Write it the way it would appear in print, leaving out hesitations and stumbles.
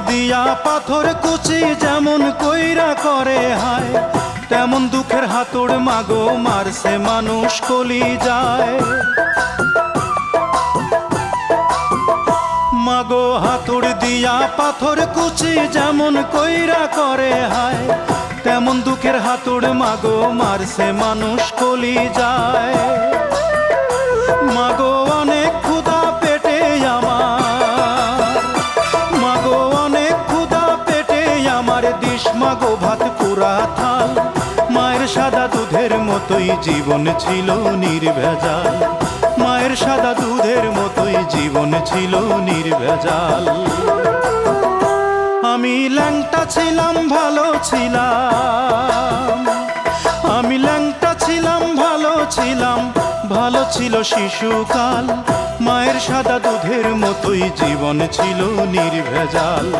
দিয়া পাথর কুচি যেমন কইরা করে হায়, তেমন দুঃখের হাতুড় মাগো মারছে মানুষ কলি যায়। মাগো হাতুড় দিয়া পাথর কুচি যেমন কইরা করে হায়, তেমন দুঃখের হাতুড় মাগো মারছে মানুষ কলি যায়। মাগো অনেক ক্ষুধা পেটে আমার, মাগো অনেক ক্ষুধা পেটে আমার, দিস মাগো ভাত পুরা থাল। মায়ের সাদা দুধের মতোই জীবন ছিল নির্ভেজাল, মায়ের সাদা দুধের মতোই জীবন ছিল নির্ভেজাল। আমি ল্যাংটা ছিলাম ভালো ছিলাম, আমি ল্যাংটা ছিলাম ভালো ছিলাম, ভালো ছিল শিশুকাল। মায়ের সাদা দুধের মতোই জীবন ছিল নির্ভেজাল।